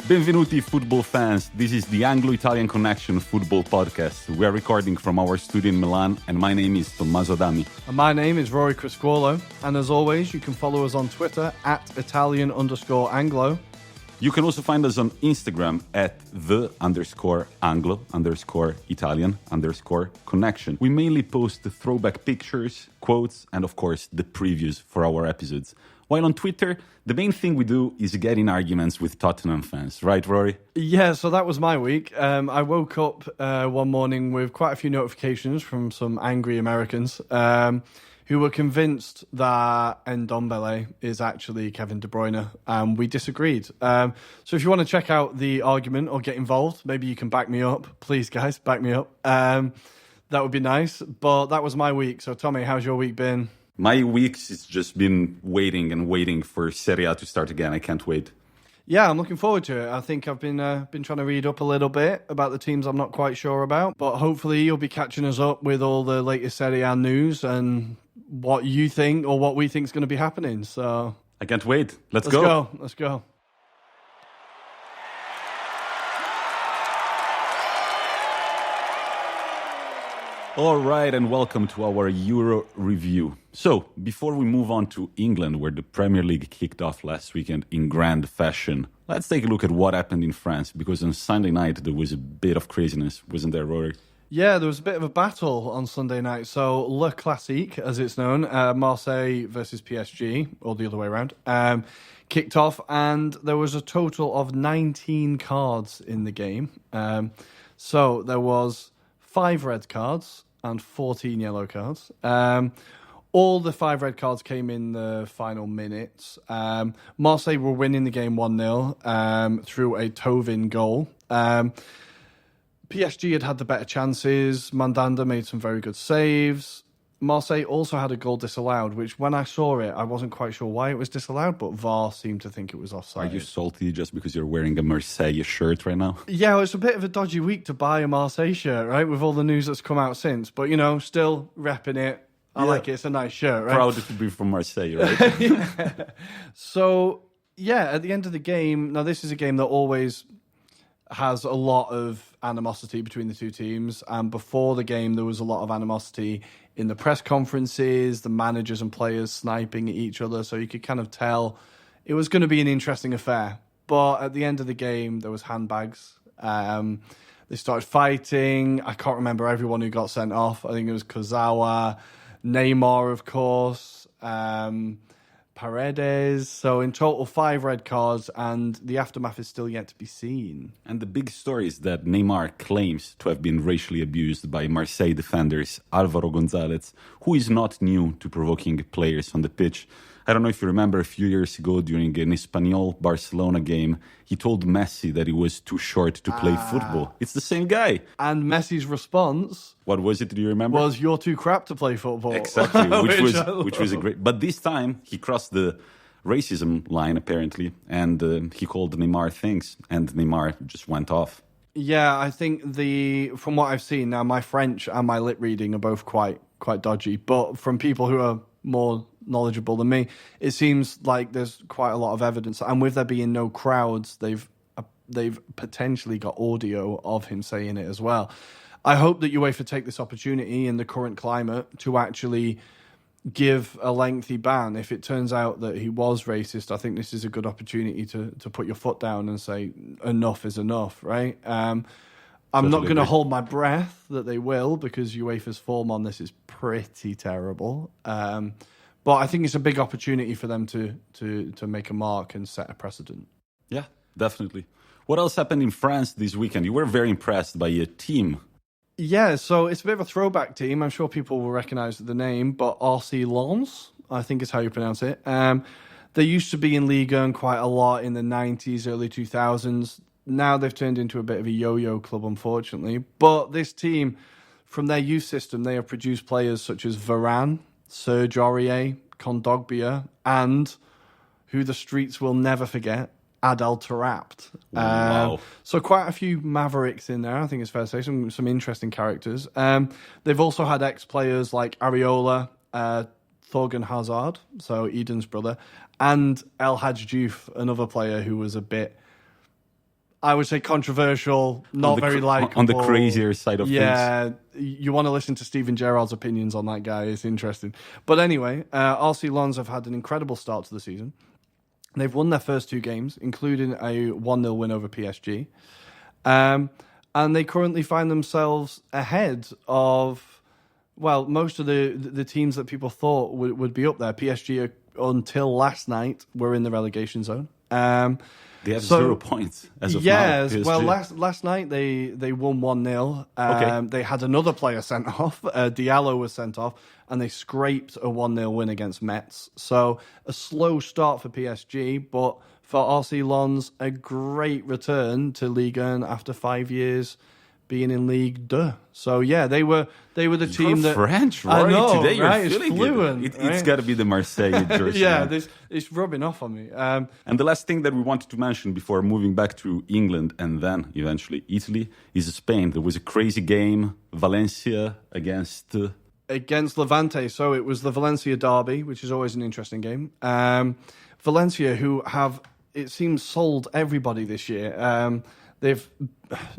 Benvenuti football fans, this is the Anglo-Italian Connection football podcast. We are recording from our studio in Milan and my name is Tommaso Adami. And my name is Rory Criscuolo, and as always you can follow us on Twitter at Italian_Anglo. You can also find us on Instagram at the_Anglo_Italian_connection. We mainly post the throwback pictures, quotes, and of course the previews for our episodes. While on Twitter, the main thing we do is get in arguments with Tottenham fans. Right, Rory? Yeah, so that was my week. I woke up one morning with quite a few notifications from some angry Americans who were convinced that Ndombele is actually Kevin De Bruyne, and we disagreed. So if you want to check out the argument or get involved, maybe you can back me up. Please, guys, back me up. That would be nice. But that was my week. So, Tommy, how's your week been? My weeks has just been waiting for Serie A to start again. I can't wait. Yeah, I'm looking forward to it. I think I've been trying to read up a little bit about the teams I'm not quite sure about. But hopefully you'll be catching us up with all the latest Serie A news and what you think or what we think is going to be happening. So I can't wait. Let's go. Let's go. All right, and welcome to our Euro review. So, before we move on to England, where the Premier League kicked off last weekend in grand fashion, let's take a look at what happened in France, because on Sunday night there was a bit of craziness, wasn't there, Rory? Yeah, there was a bit of a battle on Sunday night. So, Le Classique, as it's known, Marseille versus PSG, or the other way around, kicked off, and there was a total of 19 cards in the game. So, there was 5 red cards and 14 yellow cards. All the 5 red cards came in the final minutes. Marseille were winning the game 1-0 through a Tovin goal. PSG had the better chances. Mandanda made some very good saves. Marseille also had a goal disallowed, which when I saw it, I wasn't quite sure why it was disallowed, but VAR seemed to think it was offside. Are you salty just because you're wearing a Marseille shirt right now? Yeah, well, it's a bit of a dodgy week to buy a Marseille shirt, right, with all the news that's come out since. But, you know, still repping it. I like it. It's a nice shirt, right? Proud to be from Marseille, right? Yeah. So, yeah, at the end of the game, now this is a game that always has a lot of animosity between the two teams. And before the game, there was a lot of animosity in the press conferences, the managers and players sniping at each other. So you could kind of tell it was going to be an interesting affair. But at the end of the game, there was handbags. They started fighting. I can't remember everyone who got sent off. I think it was Kozawa, Neymar, of course, Paredes. So in total, 5 red cards, and the aftermath is still yet to be seen. And the big story is that Neymar claims to have been racially abused by Marseille defenders Álvaro González, who is not new to provoking players on the pitch. I don't know if you remember a few years ago during an Espanyol-Barcelona game, he told Messi that he was too short to play football. It's the same guy. And Messi's response... What was it, do you remember? Was, you're too crap to play football. Exactly, which was a great... But this time, he crossed the racism line, apparently, and he called Neymar things, and Neymar just went off. Yeah, I think from what I've seen, now my French and my lip reading are both quite dodgy, but from people who are more knowledgeable than me, it seems like there's quite a lot of evidence, and with there being no crowds, they've potentially got audio of him saying it as well. I hope that UEFA take this opportunity in the current climate to actually give a lengthy ban. If it turns out that he was racist, I think this is a good opportunity to put your foot down and say enough is enough, right? I'm not going to hold my breath that they will, because UEFA's form on this is pretty terrible. But I think it's a big opportunity for them to make a mark and set a precedent. Yeah, definitely. What else happened in France this weekend? You were very impressed by a team. Yeah, so it's a bit of a throwback team. I'm sure people will recognise the name, but RC Lens, I think is how you pronounce it. They used to be in Ligue 1 quite a lot in the 90s, early 2000s. Now they've turned into a bit of a yo-yo club, unfortunately. But this team, from their youth system, they have produced players such as Varane, Serge Aurier, Kondogbia, and who the streets will never forget, Adel Taarabt. Wow. So quite a few mavericks in there, I think it's fair to say, some interesting characters. They've also had ex-players like Areola, Thorgan Hazard, so Eden's brother, and El Hadji Diouf, another player who was a bit I would say controversial, not very likable. On the crazier side of things. Yeah, you want to listen to Steven Gerrard's opinions on that guy. It's interesting. But anyway, RC Lens have had an incredible start to the season. They've won their first 2 games, including a 1-0 win over PSG. And they currently find themselves ahead of, well, most of the teams that people thought would be up there. PSG, until last night, were in the relegation zone. They have 0 points as of now. Yes, well, last night they won 1-0. Okay. They had another player sent off. Diallo was sent off, and they scraped a 1-0 win against Metz. So a slow start for PSG, but for RC Lens, a great return to Ligue 1 after 5 years being in Ligue 2. So yeah, they were the team that French, Rory. I know, Today you're right? feeling it's fluent. It's got to be the Marseille jersey. Yeah, it's rubbing off on me. And the last thing that we wanted to mention before moving back to England and then eventually Italy is Spain. There was a crazy game, Valencia against Levante. So it was the Valencia derby, which is always an interesting game. Valencia, who have, it seems, sold everybody this year. They've,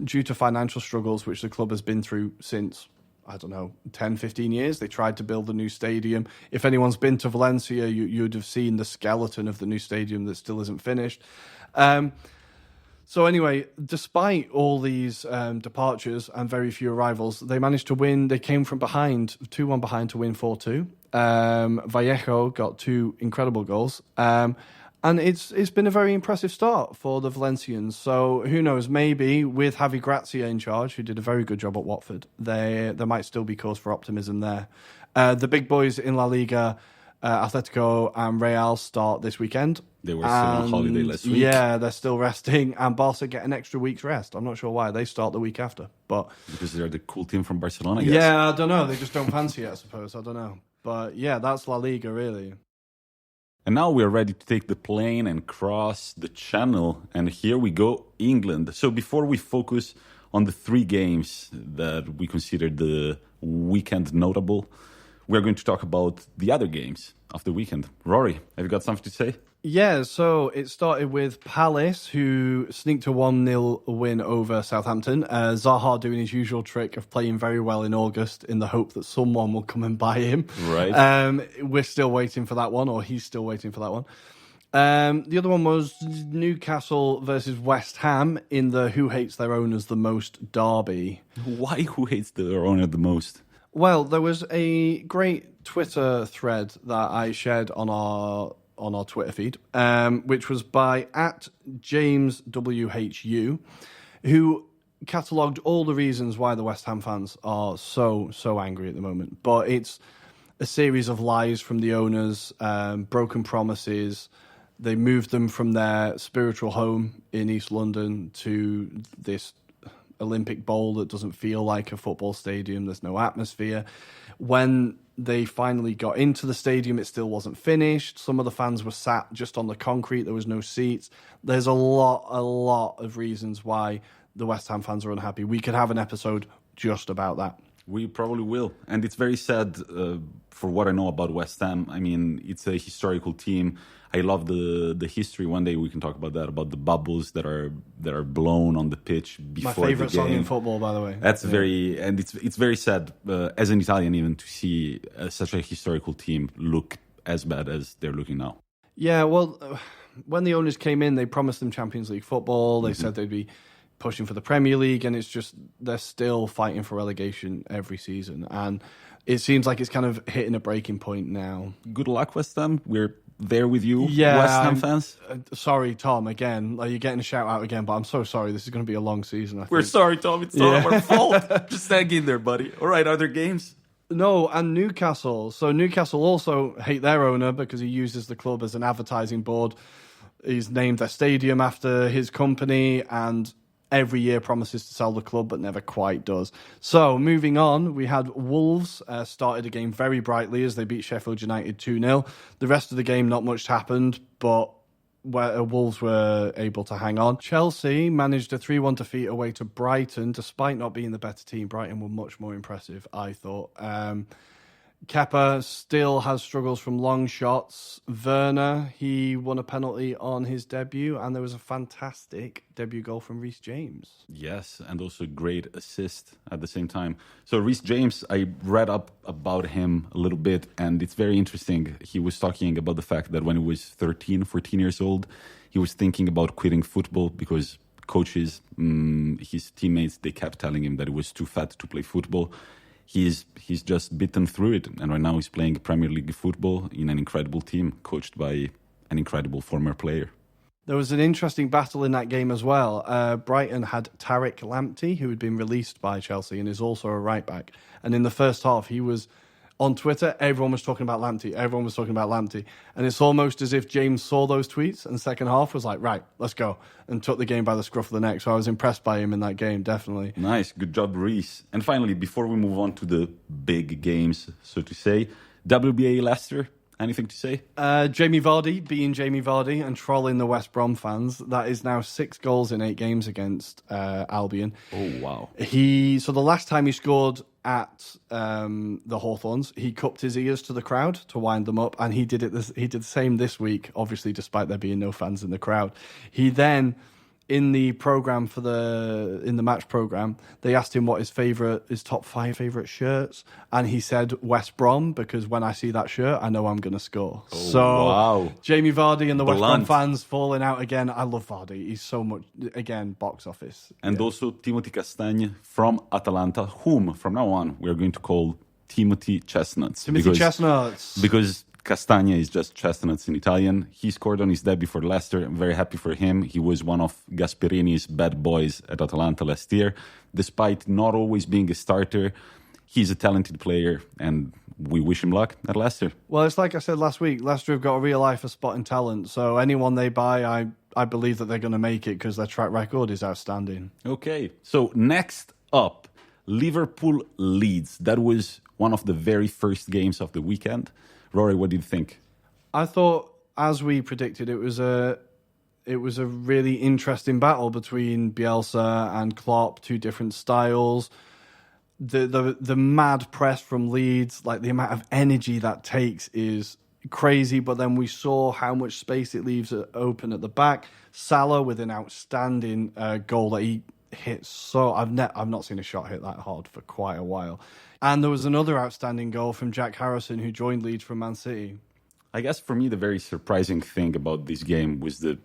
due to financial struggles, which the club has been through since, I don't know, 10, 15 years, they tried to build a new stadium. If anyone's been to Valencia, you'd have seen the skeleton of the new stadium that still isn't finished. So anyway, despite all these departures and very few arrivals, they managed to win. They came from behind, 2-1 behind to win 4-2. Vallejo got 2 incredible goals. And it's been a very impressive start for the Valencians. So who knows, maybe with Javi Gracia in charge, who did a very good job at Watford, there might still be cause for optimism there. The big boys in La Liga, Atletico and Real, start this weekend. They were still on holiday last week. Yeah, they're still resting. And Barca get an extra week's rest. I'm not sure why. They start the week after. But because they're the cool team from Barcelona, I guess. Yeah, I don't know. They just don't fancy it, I suppose. I don't know. But yeah, that's La Liga, really. And now we're ready to take the plane and cross the channel. And here we go, England. So before we focus on the 3 games that we consider the weekend notable, we're going to talk about the other games of the weekend. Rory, have you got something to say? Yeah, so it started with Palace, who sneaked a 1-0 win over Southampton. Zaha doing his usual trick of playing very well in August in the hope that someone will come and buy him. Right. We're still waiting for that one, or he's still waiting for that one. The other one was Newcastle versus West Ham in the Who Hates Their Owners the Most derby. Why Who Hates Their Owner the Most? Well, there was a great Twitter thread that I shared on our Twitter feed, which was by @JamesWHU, who catalogued all the reasons why the West Ham fans are so angry at the moment. But it's a series of lies from the owners, broken promises. They moved them from their spiritual home in East London to this Olympic Bowl that doesn't feel like a football stadium. There's no atmosphere. When they finally got into the stadium, it still wasn't finished. Some of the fans were sat just on the concrete. There was no seats. There's a lot of reasons why the West Ham fans are unhappy. We could have an episode just about that. We probably will. And it's very sad for what I know about West Ham. I mean, it's a historical team. I love the history. One day we can talk about that, about the bubbles that are blown on the pitch before the game. My favorite song in football, by the way. That's it's very sad as an Italian even to see such a historical team look as bad as they're looking now. Yeah, well, when the owners came in, they promised them Champions League football. They said they'd be pushing for the Premier League, and it's just they're still fighting for relegation every season, and it seems like it's kind of hitting a breaking point now. Good luck, West Ham. We're there with you, yeah, West Ham fans. Sorry, Tom, again. You're getting a shout out again, but I'm so sorry. This is going to be a long season, I think. We're sorry, Tom. It's not our fault. Just hang in there, buddy. All right, are there games? No, and Newcastle. So Newcastle also hate their owner because he uses the club as an advertising board. He's named their stadium after his company, and every year promises to sell the club, but never quite does. So, moving on, we had Wolves started the game very brightly as they beat Sheffield United 2-0. The rest of the game, not much happened, but Wolves were able to hang on. Chelsea managed a 3-1 defeat away to Brighton, despite not being the better team. Brighton were much more impressive, I thought. Kepa still has struggles from long shots. Werner, he won a penalty on his debut, and there was a fantastic debut goal from Reece James. Yes, and also a great assist at the same time. So Reece James, I read up about him a little bit, and it's very interesting. He was talking about the fact that when he was 13, 14 years old, he was thinking about quitting football because coaches, his teammates, they kept telling him that he was too fat to play football. He's just bitten through it, and right now he's playing Premier League football in an incredible team, coached by an incredible former player. There was an interesting battle in that game as well. Brighton had Tariq Lamptey, who had been released by Chelsea and is also a right-back. And in the first half, he was on Twitter, everyone was talking about Lamptey. And it's almost as if James saw those tweets and the second half was like, right, let's go, and took the game by the scruff of the neck. So I was impressed by him in that game, definitely. Nice, good job, Reece. And finally, before we move on to the big games, so to say, WBA Leicester, anything to say? Jamie Vardy being Jamie Vardy and trolling the West Brom fans. That is now 6 goals in 8 games against Albion. Oh, wow. So the last time he scored at the Hawthorns, he cupped his ears to the crowd to wind them up, and he did the same this week, obviously, despite there being no fans in the crowd. He then, in the program in the match program, they asked him what his top 5 favorite shirts, and he said West Brom, because when I see that shirt, I know I'm going to score. Wow. Jamie Vardy and the West Brom fans falling out again. I love Vardy. He's so much, again, box office. And also Timothy Castagne from Atalanta, whom from now on we are going to call Timothy Chestnuts. Chestnuts. Because Castagna is just chestnuts in Italian. He scored on his debut for Leicester. I'm very happy for him. He was one of Gasperini's bad boys at Atalanta last year. Despite not always being a starter, he's a talented player, and we wish him luck at Leicester. Well, it's like I said last week, Leicester have got a real eye for spotting talent. So anyone they buy, I believe that they're going to make it because their track record is outstanding. Okay, so next up, Liverpool Leeds. That was one of the very first games of the weekend. Rory, what do you think? I thought, as we predicted, it was a really interesting battle between Bielsa and Klopp, 2 different styles. The mad press from Leeds, like the amount of energy that takes is crazy, but then we saw how much space it leaves open at the back. Salah with an outstanding goal that he hit I've not seen a shot hit that hard for quite a while. And there was another outstanding goal from Jack Harrison, who joined Leeds from Man City. I guess for me, the very surprising thing about this game was the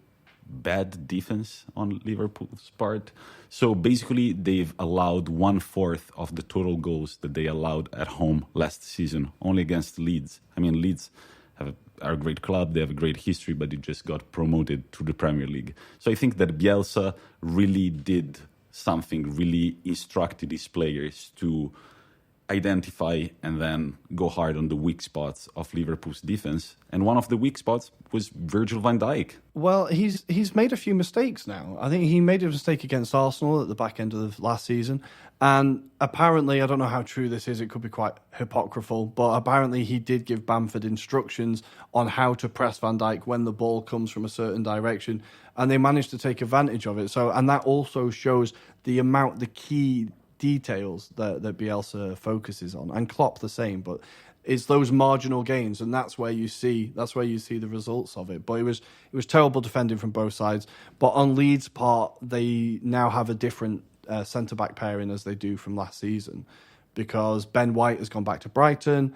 bad defense on Liverpool's part. So basically, they've allowed 1/4 of the total goals that they allowed at home last season, only against Leeds. I mean, Leeds are a great club, they have a great history, but they just got promoted to the Premier League. So I think that Bielsa really did something, really instructed his players to identify and then go hard on the weak spots of Liverpool's defense. And one of the weak spots was Virgil van Dijk. Well, he's made a few mistakes now. I think he made a mistake against Arsenal at the back end of the last season. And apparently, I don't know how true this is, it could be quite hypocritical, but apparently he did give Bamford instructions on how to press Van Dijk when the ball comes from a certain direction, and they managed to take advantage of it. And that also shows the key details that Bielsa focuses on, and Klopp the same, but it's those marginal gains, and that's where you see the results of it. But it was terrible defending from both sides. But on Leeds' part, they now have a different centre-back pairing as they do from last season, because Ben White has gone back to Brighton,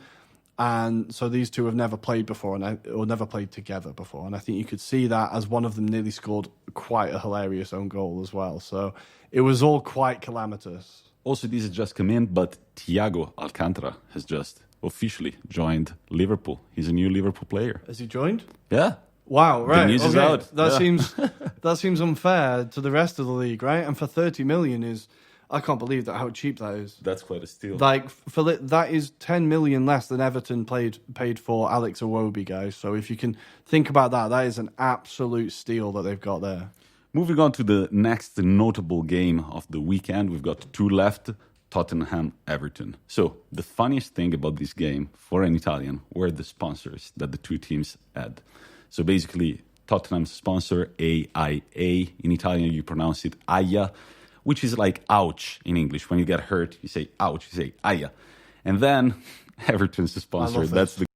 and so these two have never played before, or never played together before, and I think you could see that as one of them nearly scored quite a hilarious own goal as well. So it was all quite calamitous. Also, this has just come in, but Thiago Alcantara has just officially joined Liverpool. He's a new Liverpool player. Has he joined? Yeah. Wow, right. The news is out. That seems unfair to the rest of the league, right? And for 30 million I can't believe how cheap that is. That's quite a steal. Like, that is 10 million less than Everton paid for Alex Iwobi, guys. So if you can think about that is an absolute steal that they've got there. Moving on to the next notable game of the weekend, we've got 2 left, Tottenham-Everton. So the funniest thing about this game for an Italian were the sponsors that the 2 teams had. So basically, Tottenham's sponsor, AIA, in Italian you pronounce it AIA, which is like ouch in English. When you get hurt, you say ouch, you say AIA. And then Everton's the sponsor. love That's it. the